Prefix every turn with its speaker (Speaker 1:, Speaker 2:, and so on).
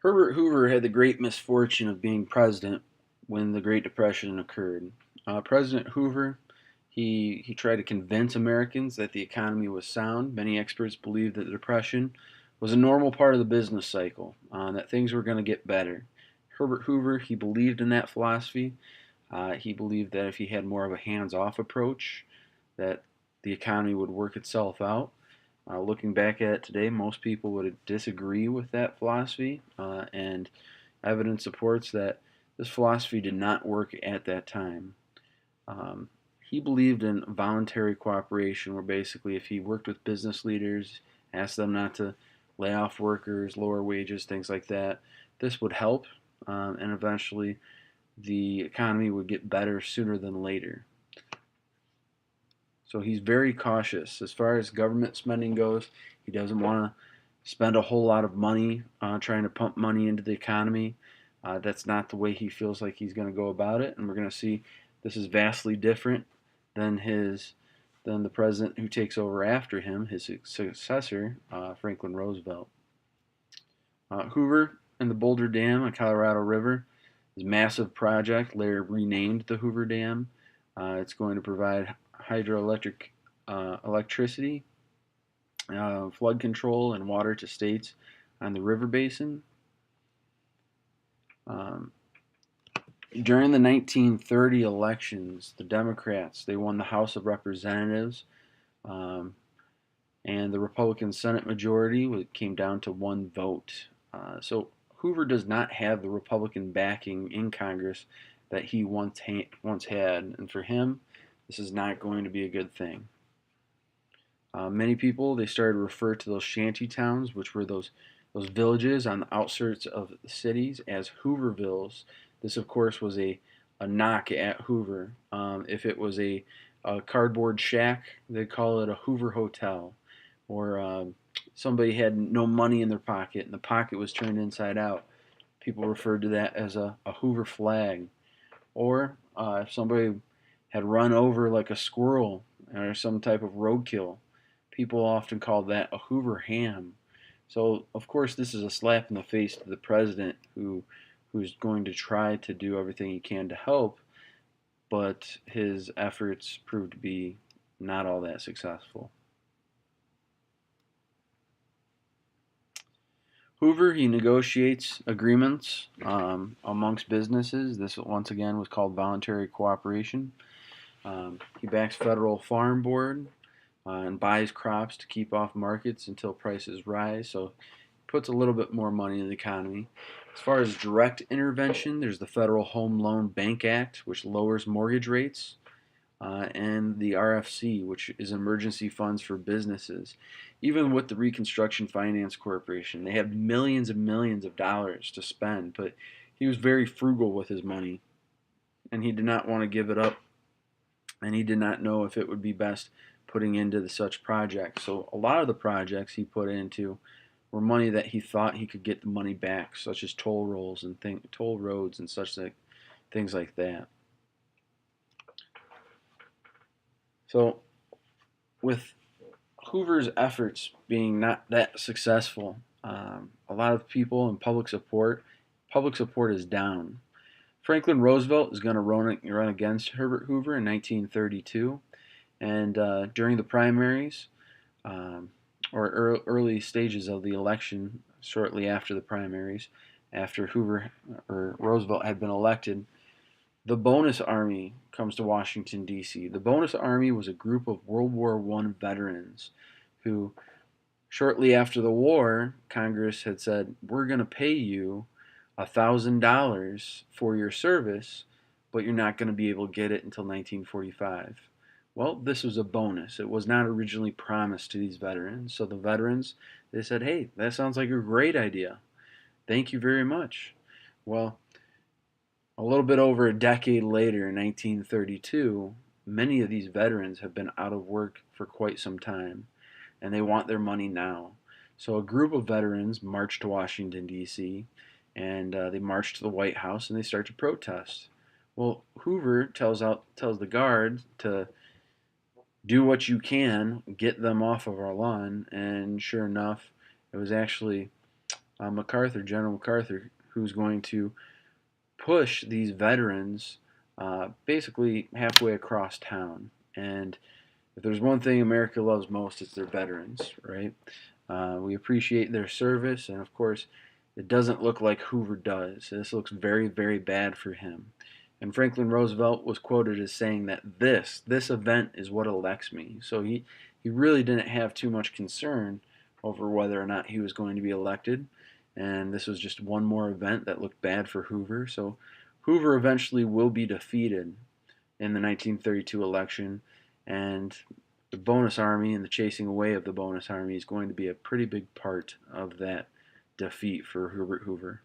Speaker 1: Herbert Hoover had the great misfortune of being president when the Great Depression occurred. President Hoover, he tried to convince Americans that the economy was sound. Many experts believed that the Depression was a normal part of the business cycle, that things were going to get better. Herbert Hoover, he believed in that philosophy. He believed that if he had more of a hands-off approach, that the economy would work itself out. Looking back at it today, most people would disagree with that philosophy, and evidence supports that this philosophy did not work at that time. Um, he believed in voluntary cooperation, where basically, if he worked with business leaders, asked them not to lay off workers, lower wages, things like that, this would help, and eventually the economy would get better sooner than later. So he's very cautious as far as government spending goes. He doesn't want to spend a whole lot of money trying to pump money into the economy. That's not the way he feels like he's going to go about it, and we're going to see this is vastly different than the president who takes over after him, his successor, Franklin Roosevelt. Hoover and the Boulder Dam on Colorado River is a massive project, later renamed the Hoover Dam. It's going to provide hydroelectric electricity, flood control, and water to states on the river basin. Um, During the 1930 elections, the Democrats they won the House of Representatives, um, and the Republican Senate majority came down to one vote. So Hoover does not have the Republican backing in Congress that he once had, and for him, this is not going to be a good thing. Many people they started to refer to those shanty towns, which were those villages on the outskirts of the cities, as Hoovervilles. This, of course, was a knock at Hoover. If it was a cardboard shack, they'd call it a Hoover Hotel, or somebody had no money in their pocket and the pocket was turned inside out. People referred to that as a Hoover flag. Or if somebody had run over like a squirrel or some type of roadkill, people often called that a Hoover ham. So of course this is a slap in the face to the president who's going to try to do everything he can to help, but his efforts proved to be not all that successful. Hoover, he negotiates agreements amongst businesses. This once again was called voluntary cooperation. He backs Federal Farm Board and buys crops to keep off markets until prices rise. So he puts a little bit more money in the economy. As far as direct intervention, there's the Federal Home Loan Bank Act, which lowers mortgage rates, and the RFC, which is emergency funds for businesses. Even with the Reconstruction Finance Corporation, they have millions and millions of dollars to spend, but he was very frugal with his money, and he did not want to give it up, and he did not know if it would be best putting into such projects. So a lot of the projects he put into were money that he thought he could get the money back, such as toll rolls and toll roads and such things like that. So with Hoover's efforts being not that successful, a lot of people and public support is down. Franklin Roosevelt is going to run against Herbert Hoover in 1932, and during the primaries, um, or early stages of the election, shortly after the primaries, after Hoover or Roosevelt had been elected, the Bonus Army comes to Washington, D.C. The Bonus Army was a group of World War I veterans who, shortly after the war, Congress had said, we're going to pay you $1,000 for your service, but you're not going to be able to get it until 1945. Well, this was a bonus. It was not originally promised to these veterans. So the veterans, they said, hey, that sounds like a great idea. Thank you very much. Well, a little bit over a decade later, in 1932, many of these veterans have been out of work for quite some time, and they want their money now. So a group of veterans march to Washington, D.C., and they march to the White House and they start to protest. Well, Hoover tells the guard to do what you can, get them off of our lawn, and sure enough, it was actually MacArthur, General MacArthur, who's going to push these veterans basically halfway across town. And if there's one thing America loves most, it's their veterans, right? We appreciate their service, and of course, it doesn't look like Hoover does. This looks very, very bad for him. And Franklin Roosevelt was quoted as saying that this event is what elects me. So he really didn't have too much concern over whether or not he was going to be elected. And this was just one more event that looked bad for Hoover. So Hoover eventually will be defeated in the 1932 election, and the Bonus Army and the chasing away of the Bonus Army is going to be a pretty big part of that defeat for Herbert Hoover.